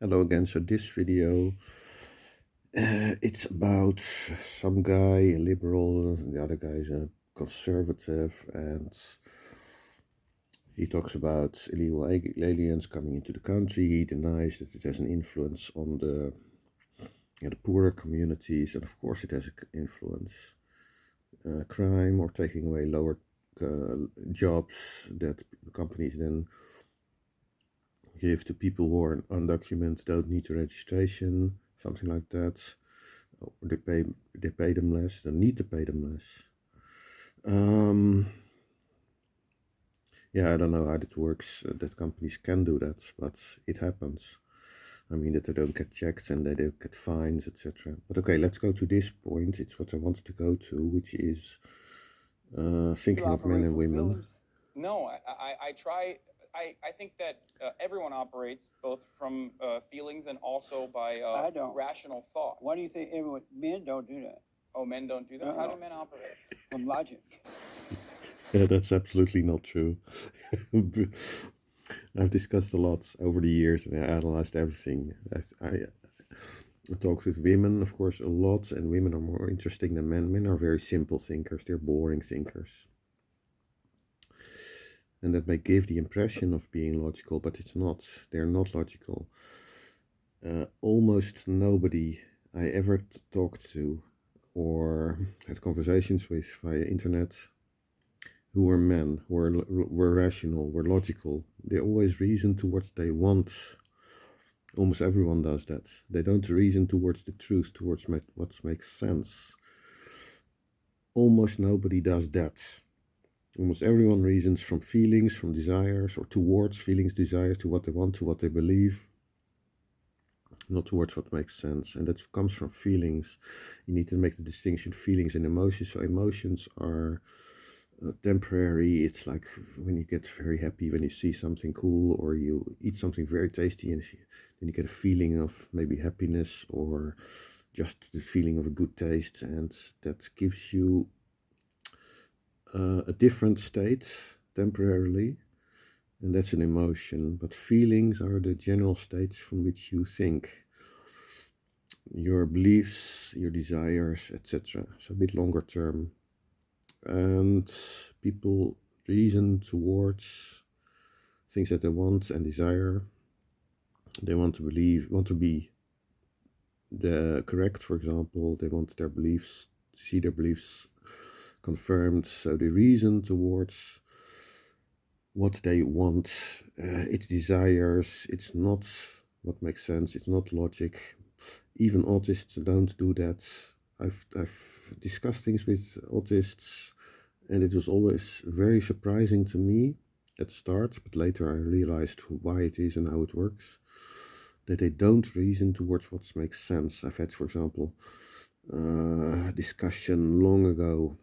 Hello again. So this video, it's about some guy, a liberal, and the other guy is a conservative, and he talks about illegal aliens coming into the country. He denies that it has an influence on the poorer communities, and of course it has an influence. Crime or taking away lower jobs that companies then give to people who are undocumented, don't need a registration, something like that. Or they pay them less, they need to pay them less. Yeah, I don't know how that works, that companies can do that, but it happens. I mean, that they don't get checked and they don't get fines, etc. But okay, let's go to this point. It's what I wanted to go to, which is thinking of men and women. Feelings? No, I try. I think that everyone operates both from feelings and also by I don't. rational thought. Why do you think men don't do that? Oh, men don't do that? No, How no. do men operate? From logic. Yeah, that's absolutely not true. I've discussed a lot over the years and I analyzed everything. I talked with women, of course, a lot, and women are more interesting than men. Men are very simple thinkers, they're boring thinkers. And that may give the impression of being logical, but it's not. They're not logical. Almost nobody I ever talked to or had conversations with via internet who were men, were rational, were logical. They always reason towards they want. Almost everyone does that. They don't reason towards the truth, towards what makes sense. Almost nobody does that. Almost everyone reasons from feelings, from desires, or towards feelings, desires, to what they want, to what they believe, not towards what makes sense. And that comes from feelings. You need to make the distinction feelings and emotions. So emotions are temporary. It's like when you get very happy when you see something cool, or you eat something very tasty, and then you get a feeling of maybe happiness or just the feeling of a good taste, and that gives you a different state temporarily, and that's an emotion. But feelings are the general states from which you think, your beliefs, your desires, etc. So a bit longer term. And people reason towards things that they want and desire. They want to believe, want to be the correct, for example. They want their beliefs, to see their beliefs confirmed. So they reason towards what they want. It's desires. It's not what makes sense. It's not logic. Even autists don't do that. I've discussed things with autists, and it was always very surprising to me at the start, but later I realized why it is and how it works, that they don't reason towards what makes sense. I've had, for example, a discussion long ago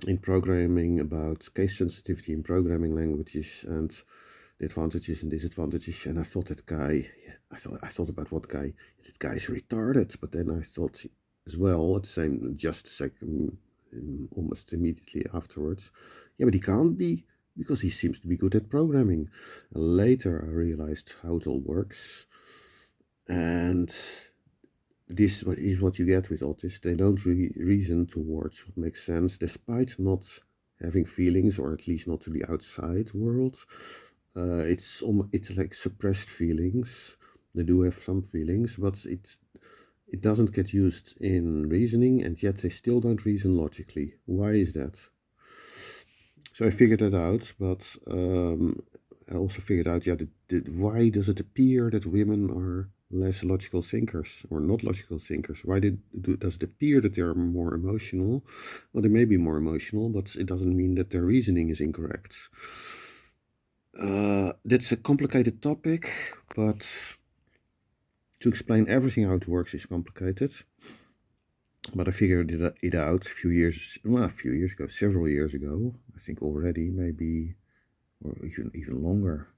in programming about case sensitivity in programming languages and the advantages and disadvantages, and I thought that guy, I thought about what guy, that guy's retarded, but then I thought as well, at the same, just a second, almost immediately afterwards, yeah, but he can't be, because he seems to be good at programming. And later I realized how it all works, and this is what you get with autists. They don't reason towards what makes sense, despite not having feelings, or at least not to the outside world. It's like suppressed feelings. They do have some feelings, but it doesn't get used in reasoning, and yet they still don't reason logically. Why is that? So I figured that out, but I also figured out, yeah, why does it appear that women are less logical thinkers or not logical thinkers? Why does it appear that they are more emotional? Well, they may be more emotional, but it doesn't mean that their reasoning is incorrect. That's a complicated topic, but to explain everything how it works is complicated. But I figured it out several years ago, I think already, maybe, or even longer,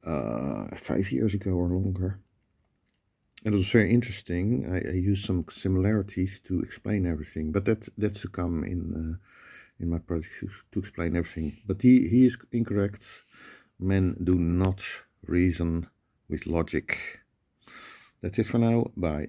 5 years ago or longer. And it was very interesting. I used some similarities to explain everything, but that's to come in my project to explain everything. But he is incorrect. Men do not reason with logic. That's it for now. Bye.